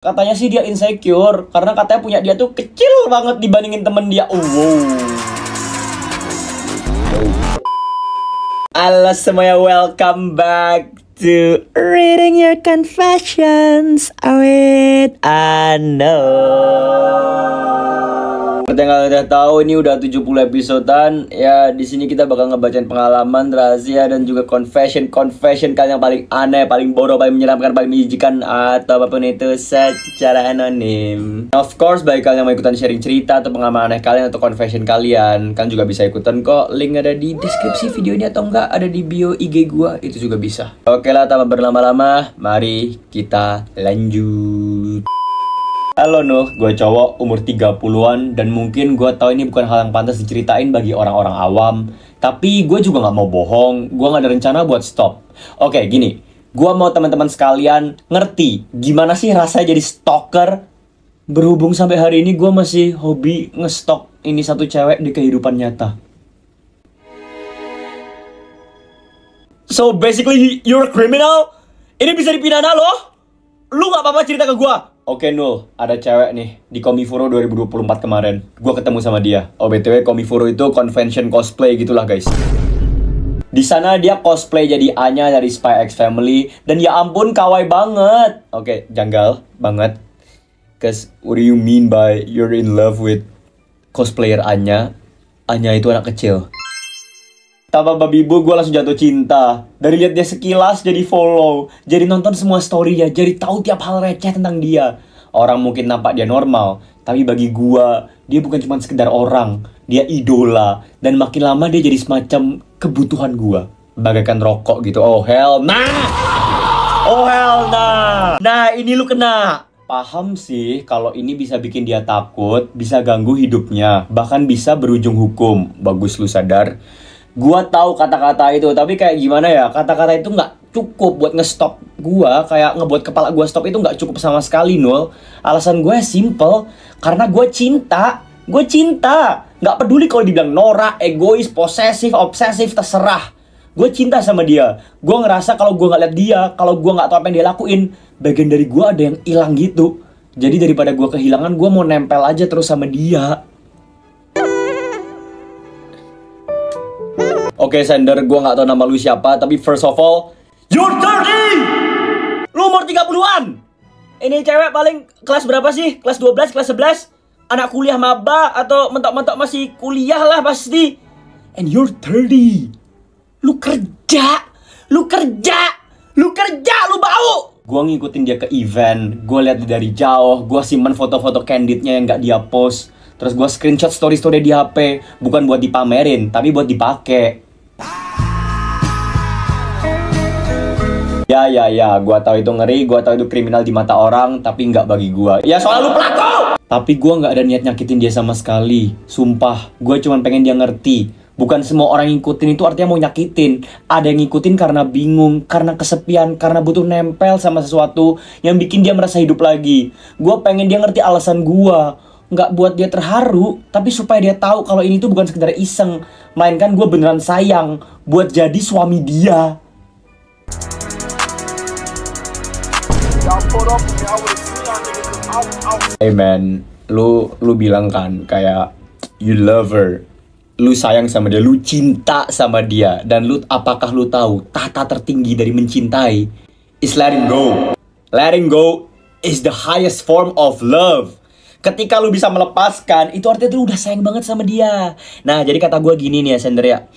Katanya sih dia insecure karena katanya punya dia tuh kecil banget dibandingin temen dia. Halo semuanya, welcome back to Reading Your Confessions with Ano. Seperti yang kalian udah tahu, ini udah 70 episodean. Ya, di sini kita bakal ngebacain pengalaman, rahasia, dan juga confession kalian yang paling aneh, paling bodoh, paling menyeramkan, paling menjijikan, atau apapun itu secara anonim. Of course, bagi kalian yang mau ikutan sharing cerita atau pengalaman aneh kalian atau confession kalian juga bisa ikutan kok. Link ada di deskripsi video ini atau enggak ada di bio IG gua, itu juga bisa. Oke lah, tanpa berlama-lama, mari kita lanjut. Halo Nuh, gue cowok umur 30-an dan mungkin gue tahu ini bukan hal yang pantas diceritain bagi orang-orang awam. Tapi gue juga gak mau bohong, gue gak ada rencana buat stop. Oke, gini, gue mau teman-teman sekalian ngerti gimana sih rasanya jadi stalker. Berhubung sampai hari ini gue masih hobi ngestok ini satu cewek di kehidupan nyata. So basically you're a criminal? Ini bisa dipidana loh? Lu gak apa-apa cerita ke gue? Oke Nul, ada cewek nih di Komifuro 2024 kemarin. Gue ketemu sama dia. Oh BTW, Komifuro itu convention cosplay gitulah guys. Di sana dia cosplay jadi Anya dari Spy X Family. Dan ya ampun, kawaii banget. Oke, janggal banget. Cause what do you mean by you're in love with cosplayer Anya? Anya itu anak kecil. Tanpa babi bu, gue langsung jatuh cinta. Dari lihat dia sekilas, jadi follow. Jadi nonton semua story ya, jadi tahu tiap hal receh tentang dia. Orang mungkin nampak dia normal, tapi bagi gue, dia bukan cuma sekedar orang. Dia idola. Dan makin lama dia jadi semacam kebutuhan gue. Bagaikan rokok gitu. Oh hell nah! Oh hell nah! Nah ini lu kena. Paham sih kalau ini bisa bikin dia takut, bisa ganggu hidupnya. Bahkan bisa berujung hukum. Bagus lu sadar. Gua tahu kata-kata itu, tapi kayak gimana ya, kata-kata itu nggak cukup buat ngestop gua, kayak ngebuat kepala gua stop itu nggak cukup sama sekali, Nul. Alasan gue simple, karena gue cinta, nggak peduli kalau dibilang norak, egois, posesif, obsesif, terserah. Gue cinta sama dia, gue ngerasa kalau gue nggak lihat dia, kalau gue nggak tahu apa yang dia lakuin, bagian dari gue ada yang hilang gitu. Jadi daripada gue kehilangan, gue mau nempel aja terus sama dia. Oke, Sender, gue gak tau nama lu siapa, tapi first of all, you're 30! Lu umur 30-an! Ini cewek paling kelas berapa sih? Kelas 12, kelas 11? Anak kuliah maba atau mentok-mentok masih kuliah lah pasti. And you're 30! Lu kerja! Lu bau! Gue ngikutin dia ke event, gue liat dia dari jauh, gue simpen foto-foto candidnya yang gak dia post. Terus gue screenshot story-story di HP, bukan buat dipamerin, tapi buat dipakai. Ya, gue tahu itu ngeri, gue tahu itu kriminal di mata orang, tapi nggak bagi gue. Ya soal lu pelaku! Tapi gue nggak ada niat nyakitin dia sama sekali. Sumpah, gue cuma pengen dia ngerti. Bukan semua orang ngikutin itu artinya mau nyakitin. Ada yang ngikutin karena bingung, karena kesepian, karena butuh nempel sama sesuatu yang bikin dia merasa hidup lagi. Gue pengen dia ngerti alasan gue. Nggak buat dia terharu, tapi supaya dia tahu kalau ini tuh bukan sekedar iseng, melainkan gue beneran sayang buat jadi suami dia. Hey man, lu bilang kan kayak you love her, lu sayang sama dia, lu cinta sama dia, dan apakah lu tahu tahta tertinggi dari mencintai is letting go. Letting go is the highest form of love. Ketika lu bisa melepaskan, itu artinya lu udah sayang banget sama dia. Nah, jadi kata gue gini nih ya, Sender ya.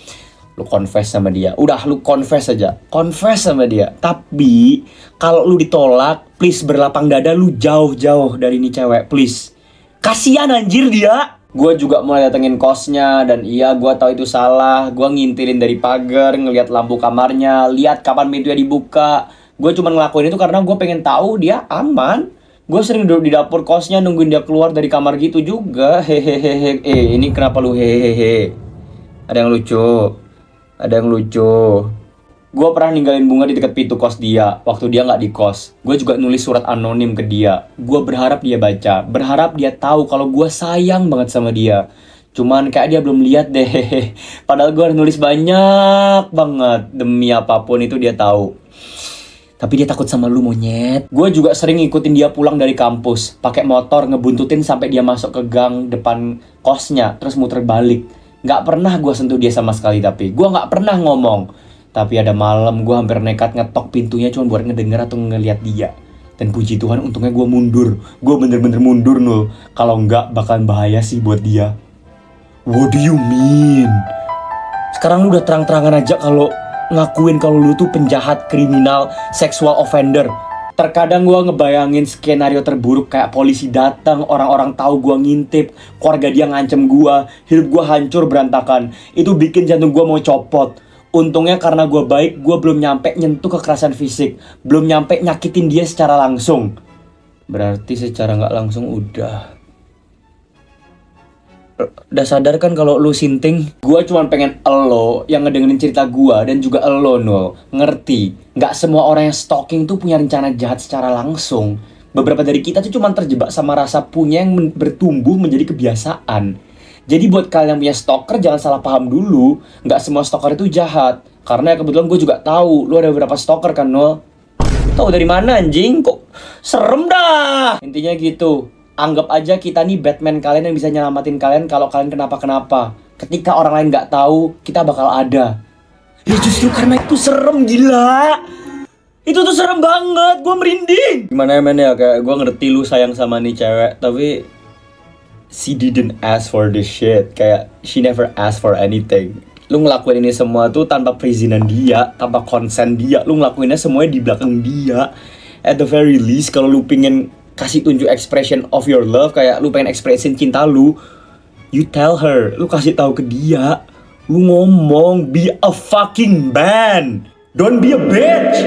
Lu confess sama dia. Udah, lu confess aja. Confess sama dia. Tapi, kalau lu ditolak, please berlapang dada, lu jauh-jauh dari ini cewek, please. Kasian anjir dia. Gue juga mulai datengin kosnya, dan iya, gue tahu itu salah. Gue ngintilin dari pagar, ngeliat lampu kamarnya, lihat kapan pintunya dibuka. Gue cuma ngelakuin itu karena gue pengen tahu dia aman. Gue sering duduk di dapur kosnya nungguin dia keluar dari kamar gitu juga. Hehehe. Ini kenapa lu hehehe? Ada yang lucu. Gue pernah ninggalin bunga di dekat pintu kos dia waktu dia nggak di kos. Gue juga nulis surat anonim ke dia. Gue berharap dia baca, berharap dia tahu kalau gue sayang banget sama dia. Cuman kayak dia belum lihat deh. Padahal gue nulis banyak banget, demi apapun itu dia tahu. Tapi dia takut sama lu, monyet. Gue juga sering ngikutin dia pulang dari kampus, pakai motor ngebuntutin sampai dia masuk ke gang depan kosnya, terus muter balik. Nggak pernah gue sentuh dia sama sekali, tapi gue nggak pernah ngomong. Tapi ada malam gue hampir nekat ngetok pintunya cuma buat ngedenger atau ngeliat dia. Dan puji Tuhan untungnya gue mundur. Gue bener-bener mundur, Nul. Kalau nggak bakalan bahaya sih buat dia. What do you mean? Sekarang lu udah terang-terangan aja kalau ngakuin kalau lu tuh penjahat, kriminal, sexual offender. Terkadang gue ngebayangin skenario terburuk kayak polisi datang, orang-orang tahu gue ngintip, keluarga dia ngancem gue, hidup gue hancur berantakan. Itu bikin jantung gue mau copot. Untungnya karena gue baik, gue belum nyampe nyentuh kekerasan fisik, belum nyampe nyakitin dia secara langsung. Berarti secara nggak langsung udah sadar kan kalau lu sinting? Gua cuma pengen elo yang ngedengerin cerita gua dan juga elo, Nul, ngerti. Nggak semua orang yang stalking tuh punya rencana jahat secara langsung. Beberapa dari kita tuh cuma terjebak sama rasa punya yang bertumbuh menjadi kebiasaan. Jadi buat kalian yang punya stalker jangan salah paham dulu. Nggak semua stalker itu jahat. Karena kebetulan gue juga tahu lu ada beberapa stalker kan, Nul. Tahu dari mana anjing? Kok serem dah. Intinya gitu. Anggap aja kita nih Batman kalian yang bisa nyelamatin kalian kalau kalian kenapa-kenapa. Ketika orang lain nggak tahu, kita bakal ada. Ya justru karena itu serem, gila. Itu tuh serem banget, gue merinding. Gimana ya men ya, kayak gue ngerti lu sayang sama nih cewek, tapi she didn't ask for this shit. Kayak she never asked for anything. Lu ngelakuin ini semua tuh tanpa perizinan dia, tanpa konsen dia. Lu ngelakuinnya semuanya di belakang dia. At the very least, kalau lu pingin kasih tunjuk expression of your love, kayak lu pengen ekspresin cinta lu, you tell her, lu kasih tahu ke dia, lu ngomong, be a fucking man, don't be a bitch.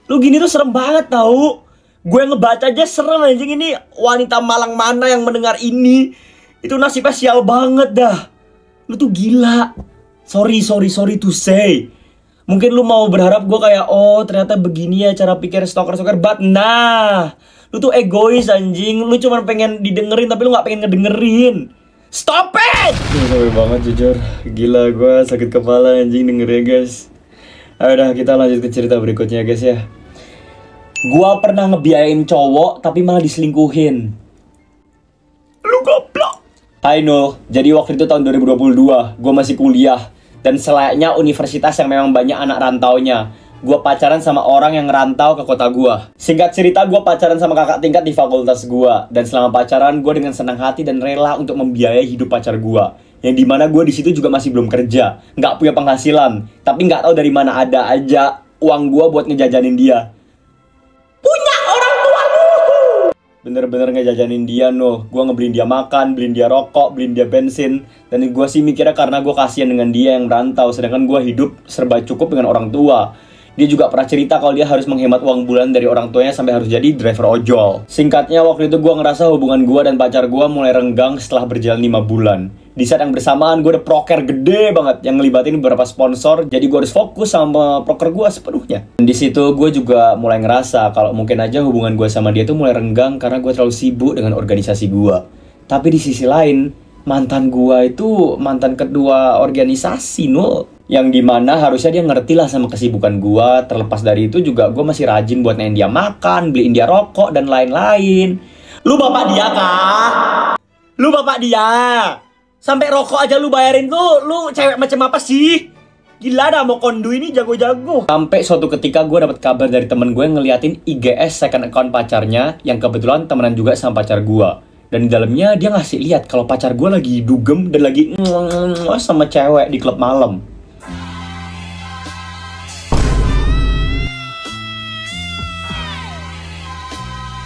Lu gini tuh serem banget tau. Gue ngebaca aja serem anjing. Ini wanita Malang mana yang mendengar ini, itu nasibnya sial banget dah. Lu tuh gila. Sorry to say. Mungkin lu mau berharap gue kayak, oh ternyata begini ya cara pikir stalker-stalker, but nah, lu tuh egois anjing. Lu cuma pengen didengerin tapi lu gak pengen ngedengerin. Stop it! Sorry banget jujur. Gila, gue sakit kepala anjing dengernya guys. Ayo dah kita lanjut ke cerita berikutnya guys ya. Gue pernah ngebiayain cowok tapi malah diselingkuhin. Lu goblok. Hai Nul, jadi waktu itu tahun 2022 gue masih kuliah. Dan selayaknya universitas yang memang banyak anak rantaunya, gue pacaran sama orang yang ngerantau ke kota gue. Singkat cerita, gue pacaran sama kakak tingkat di fakultas gue. Dan selama pacaran, gue dengan senang hati dan rela untuk membiayai hidup pacar gue. Yang dimana gue di situ juga masih belum kerja, nggak punya penghasilan, tapi nggak tahu dari mana ada aja uang gue buat ngejajanin dia. Punya orang tuamu! Bener-bener ngejajanin dia, Nuh. Gue ngebeliin dia makan, beliin dia rokok, beliin dia bensin. Dan gue sih mikirnya karena gue kasihan dengan dia yang merantau, sedangkan gue hidup serba cukup dengan orang tua. Dia juga pernah cerita kalau dia harus menghemat uang bulan dari orang tuanya sampai harus jadi driver ojol. Singkatnya waktu itu gue ngerasa hubungan gue dan pacar gue mulai renggang setelah berjalan 5 bulan. Di saat yang bersamaan gue ada proker gede banget yang ngelibatin beberapa sponsor, jadi gue harus fokus sama proker gue sepenuhnya. Dan di situ gue juga mulai ngerasa kalau mungkin aja hubungan gue sama dia tuh mulai renggang karena gue terlalu sibuk dengan organisasi gue. Tapi di sisi lain, mantan gue itu mantan kedua organisasi, Nul. Yang dimana harusnya dia ngerti lah sama kesibukan gue. Terlepas dari itu juga gue masih rajin buat naik dia makan, beliin dia rokok, dan lain-lain. Lu bapak dia kah? Lu bapak dia? Sampai rokok aja lu bayarin tuh, lu cewek macam apa sih? Gila dah, mau kondu ini jago-jago. Sampai suatu ketika gue dapet kabar dari temen gue yang ngeliatin IGS second account pacarnya, yang kebetulan temenan juga sama pacar gue. Dan di dalamnya dia ngasih lihat kalau pacar gue lagi dugem dan lagi sama cewek di klub malam.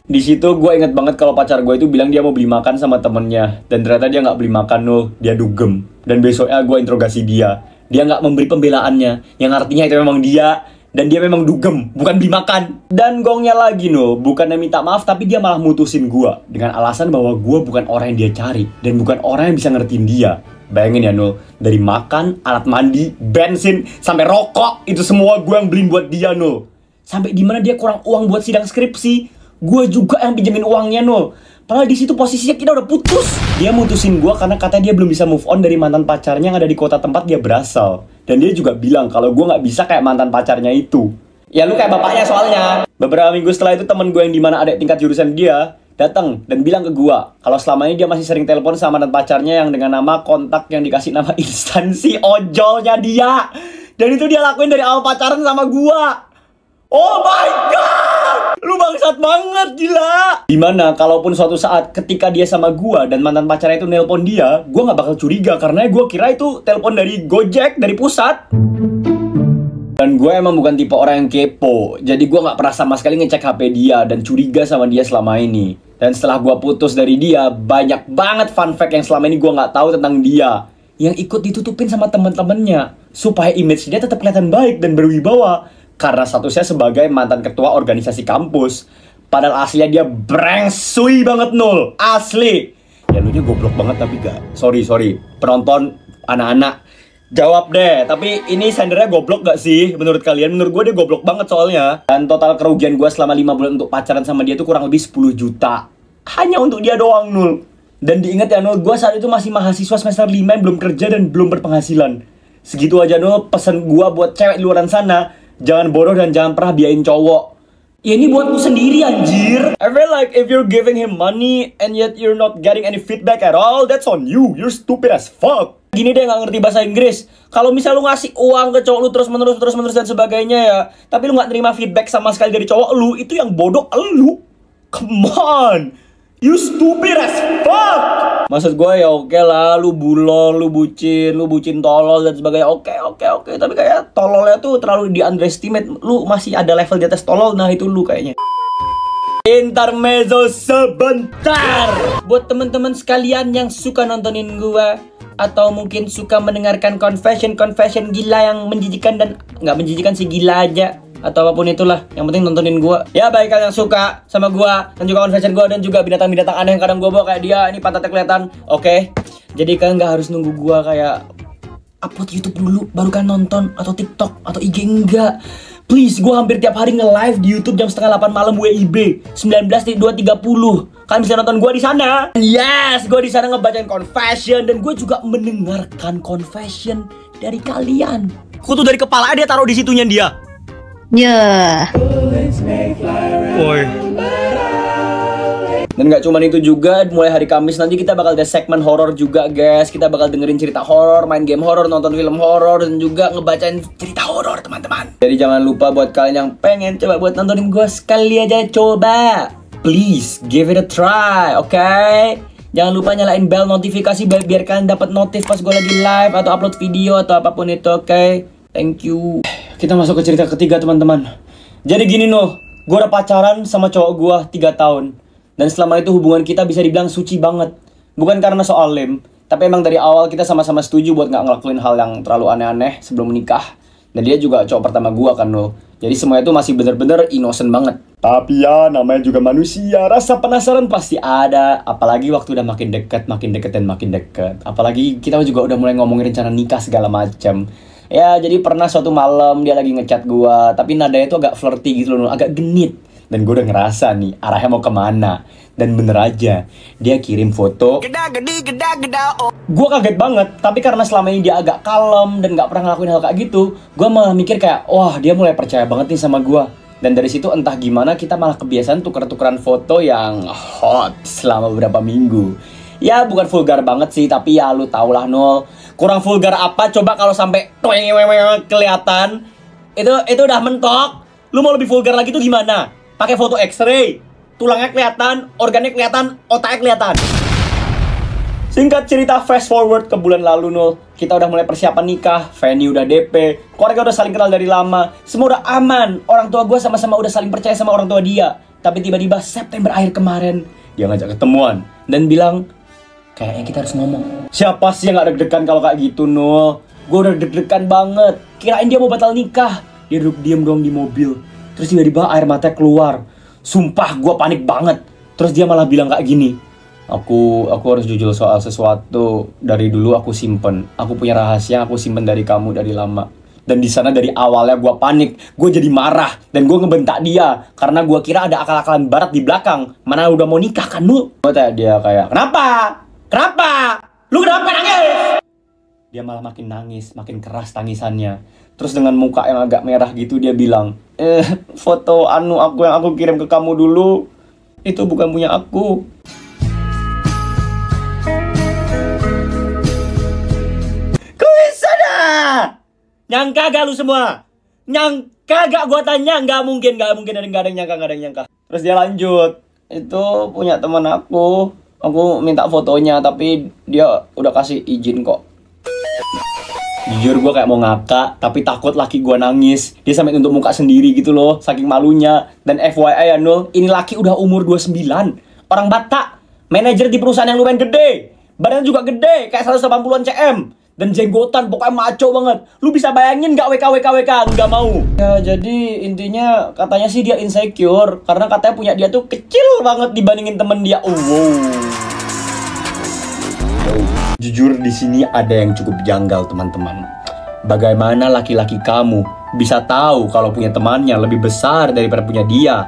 Di situ gue inget banget kalau pacar gue itu bilang dia mau beli makan sama temennya, dan ternyata dia nggak beli makan, Nuh, dia dugem. Dan besoknya gue interogasi dia nggak memberi pembelaannya, yang artinya itu memang dia, dan dia memang dugem, bukan beli makan. Dan gongnya lagi, Nuh, bukannya minta maaf tapi dia malah mutusin gue dengan alasan bahwa gue bukan orang yang dia cari dan bukan orang yang bisa ngertiin dia. Bayangin ya, Nuh, dari makan, alat mandi, bensin, sampai rokok, itu semua gue yang beliin buat dia, Nuh. Sampai dimana dia kurang uang buat sidang skripsi, gue juga yang pinjemin uangnya, Nul. Padahal di situ posisinya kita udah putus. Dia mutusin gue karena katanya dia belum bisa move on dari mantan pacarnya yang ada di kota tempat dia berasal. Dan dia juga bilang kalau gue nggak bisa kayak mantan pacarnya itu. Ya lu kayak bapaknya soalnya. Beberapa minggu setelah itu temen gue yang dimana adik tingkat jurusan dia datang dan bilang ke gue kalau selama ini dia masih sering telepon sama mantan pacarnya yang dengan nama kontak yang dikasih nama instansi ojolnya dia. Dan itu dia lakuin dari awal pacaran sama gue. Oh my god, lu bangsat banget, gila. Dimana kalaupun suatu saat ketika dia sama gua dan mantan pacarnya itu nelpon dia, gua nggak bakal curiga karena gua kira itu telepon dari Gojek, dari pusat. Dan gue emang bukan tipe orang yang kepo, jadi gue nggak pernah sama sekali ngecek HP dia dan curiga sama dia selama ini. Dan setelah gue putus dari dia, banyak banget fun fact yang selama ini gue nggak tahu tentang dia, yang ikut ditutupin sama temen-temennya supaya image dia tetap kelihatan baik dan berwibawa. Karena statusnya sebagai mantan ketua organisasi kampus. Padahal aslinya dia brengsui banget, Nul. Asli. Ya lu dia goblok banget tapi gak. Sorry. Penonton, anak-anak, jawab deh. Tapi ini sendernya goblok gak sih menurut kalian? Menurut gue dia goblok banget soalnya. Dan total kerugian gue selama 5 bulan untuk pacaran sama dia tuh kurang lebih 10 juta. Hanya untuk dia doang, Nul. Dan diingat ya, Nul, gue saat itu masih mahasiswa semester 5 yang belum kerja dan belum berpenghasilan. Segitu aja, Nul, pesan gue buat cewek di luaran sana, jangan bodoh dan jangan pernah biayain cowok. Ya ini buat lu sendiri, anjir. I feel like if you're giving him money and yet you're not getting any feedback at all, that's on you. You're stupid as fuck. Gini deh, nggak ngerti bahasa Inggris. Kalau misal lu ngasih uang ke cowok lu terus-menerus dan sebagainya ya, tapi lu nggak terima feedback sama sekali dari cowok lu, itu yang bodoh lu. Come on. You stupid as fuck. Maksud gue ya oke lah, lu bulol, lu bucin tolol dan sebagainya. Oke. Tapi kayak tololnya tuh terlalu di underestimate. Lu masih ada level di atas tolol, nah itu lu kayaknya. Intermezzo sebentar. Buat teman-teman sekalian yang suka nontonin gua atau mungkin suka mendengarkan confession gila yang menjijikan dan nggak menjijikan sih, gila aja atau apapun itulah, yang penting nontonin gua. Ya baik kalian yang suka sama gua dan juga confession gua dan juga binatang-binatang aneh yang kadang gua bawa kayak dia, ini pantatnya kelihatan. Oke. Jadi kalian nggak harus nunggu gua kayak upload YouTube dulu baru kan nonton, atau TikTok atau IG, enggak. Please, gue hampir tiap hari nge-live di YouTube jam setengah 8 malam WIB 19.230. Kalian bisa nonton gue di sana. Yes, gue di sana ngebacain confession dan gue juga mendengarkan confession dari kalian. Kutu dari kepala dia taruh di situnya dia. Ya. Boy. Dan gak cuma itu juga, mulai hari Kamis nanti kita bakal ada segmen horor juga, guys. Kita bakal dengerin cerita horor, main game horor, nonton film horor, dan juga ngebacain cerita horor, teman-teman. Jadi jangan lupa buat kalian yang pengen coba buat nontonin gue, sekali aja coba. Please, give it a try, oke? Jangan lupa nyalain bell notifikasi biar kalian dapat notif pas gue lagi live atau upload video atau apapun itu, oke? Thank you. Kita masuk ke cerita ketiga, teman-teman. Jadi gini, Nuh. Gue udah pacaran sama cowok gue 3 tahun. Dan selama itu hubungan kita bisa dibilang suci banget. Bukan karena soal lem, tapi emang dari awal kita sama-sama setuju buat gak ngelakuin hal yang terlalu aneh-aneh sebelum menikah. Dan dia juga cowok pertama gua kan, Nul. Jadi semua itu masih bener-bener innocent banget. Tapi ya namanya juga manusia, rasa penasaran pasti ada. Apalagi waktu udah makin deket. Apalagi kita juga udah mulai ngomongin rencana nikah segala macam. Ya jadi pernah suatu malam dia lagi ngechat gua, tapi nadanya tuh agak flirty gitu loh, Nul. Agak genit. Dan gue udah ngerasa nih arahnya mau kemana. Dan bener aja, dia kirim foto. Gue kaget banget. Tapi karena selama ini dia agak kalem dan gak pernah ngelakuin hal kayak gitu, gue malah mikir kayak, wah dia mulai percaya banget nih sama gue. Dan dari situ entah gimana kita malah kebiasaan tuker-tukeran foto yang hot selama beberapa minggu. Ya bukan vulgar banget sih, tapi ya lu tau lah, Nol. Kurang vulgar apa coba kalau sampai kelihatan. Itu udah mentok. Lu mau lebih vulgar lagi tuh gimana? Pakai foto X-ray, tulangnya kelihatan, organnya kelihatan, otaknya kelihatan. Singkat cerita, fast forward ke bulan lalu, Nul. Kita udah mulai persiapan nikah, venue udah DP, keluarga udah saling kenal dari lama, semua udah aman. Orang tua gue sama-sama udah saling percaya sama orang tua dia. Tapi tiba-tiba September akhir kemarin, dia ngajak ketemuan dan bilang, kayaknya kita harus ngomong. Siapa sih yang gak deg-degan kalau kayak gitu, Nul? Gue udah deg-degan banget. Kirain dia mau batal nikah. Dia duduk diem doang di mobil. Terus tiba-tiba air matanya keluar. Sumpah gue panik banget. Terus dia malah bilang kayak gini, Aku harus jujur soal sesuatu. Dari dulu aku simpen. Aku punya rahasia yang aku simpen dari kamu dari lama. Dan di sana dari awalnya gue panik. Gue jadi marah. Dan gue ngebentak dia. Karena gue kira ada akal-akalan barat di belakang. Mana udah mau nikah kan, Nul? Gue tanya dia kayak, Kenapa? Lu kenapa nangis? dia malah makin nangis, makin keras tangisannya. Terus dengan muka yang agak merah gitu dia bilang, foto aku yang aku kirim ke kamu dulu, itu bukan punya aku. Kok bisa dah? Nyangka gak lu semua? Nyangka gak gua tanya? Gak mungkin ada yang nyangka. Terus dia lanjut, itu punya teman aku minta fotonya tapi dia udah kasih izin kok. Jujur gue kayak mau ngakak, tapi takut laki gue nangis. Dia sampai nutup muka sendiri gitu loh, saking malunya. Dan FYI ya Nul, ini laki udah umur 29. Orang Batak, manajer di perusahaan yang lumayan gede. Badannya juga gede, kayak 180-an cm. Dan jenggotan, pokoknya maco banget. Lu bisa bayangin gak WK? Nggak mau. Ya jadi intinya katanya sih dia insecure. Karena katanya punya dia tuh kecil banget dibandingin temen dia. Wow. Jujur di sini ada yang cukup janggal teman-teman. Bagaimana laki-laki kamu bisa tahu kalau punya temannya lebih besar daripada punya dia?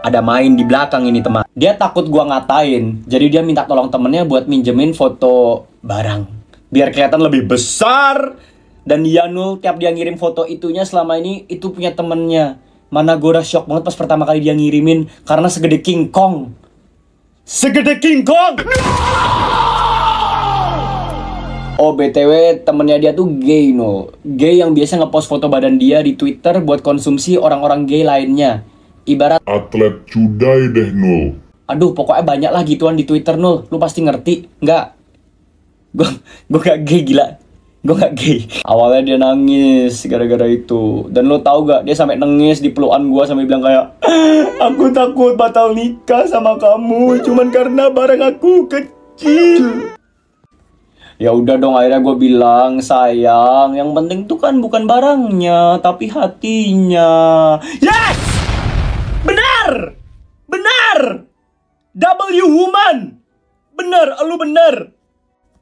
Ada main di belakang ini teman. Dia takut gua ngatain, jadi dia minta tolong temennya buat minjemin foto barang biar kelihatan lebih besar. Dan dia Nul, tiap dia ngirim foto itunya selama ini itu punya temennya. Mana gue udah shock banget pas pertama kali dia ngirimin, karena segede King Kong. Segede King Kong! Oh BTW temennya dia tuh gay Nul. Gay yang biasa ngepost foto badan dia di Twitter buat konsumsi orang-orang gay lainnya. Ibarat atlet cudai deh Nul. Aduh pokoknya banyak lah gituan di Twitter Nul. Lu pasti ngerti. Enggak, gue gak gay gila. Gue gak gay. Awalnya dia nangis gara-gara itu. Dan lo tau gak, dia sampai nangis di pelukan gue sampai bilang kayak, aku takut batal nikah sama kamu cuman karena barang aku kecil. Ya udah dong, akhirnya gue bilang, sayang, yang penting tuh kan bukan barangnya, tapi hatinya. Yes! Benar! W woman! Bener, lu bener.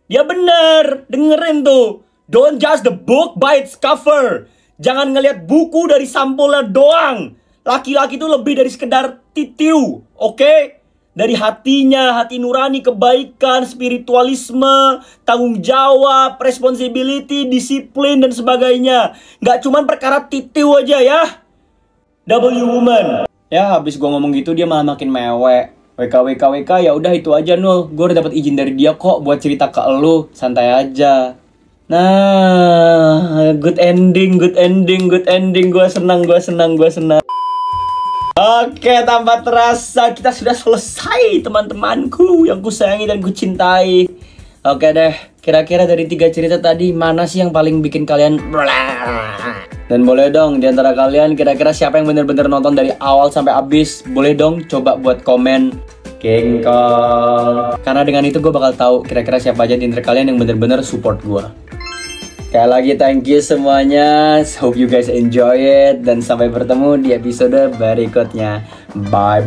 Dia bener, dengerin tuh. Don't judge the book by its cover. Jangan ngelihat buku dari sampulnya doang. Laki-laki tuh lebih dari sekedar titiu, oke? Dari hatinya, hati nurani, kebaikan, spiritualisme, tanggung jawab, responsibility, disiplin, dan sebagainya. Nggak cuman perkara titiu aja ya. W woman. Ya habis gua ngomong gitu dia malah makin mewek. WK ya udah itu aja Nul. Gue udah dapat izin dari dia kok buat cerita ke elu. Santai aja. Nah, good ending. Gue senang. Oke, tanpa terasa kita sudah selesai teman-temanku yang ku sayangi dan ku cintai. Oke deh, kira-kira dari 3 cerita tadi mana sih yang paling bikin kalian dan boleh dong di antara kalian kira-kira siapa yang bener-bener nonton dari awal sampai habis? Boleh dong coba buat komen Kengkol. Karena dengan itu gue bakal tahu kira-kira siapa aja di antara kalian yang bener-bener support gue. Sekali lagi thank you semuanya. Hope you guys enjoy it. Dan sampai bertemu di episode berikutnya. Bye.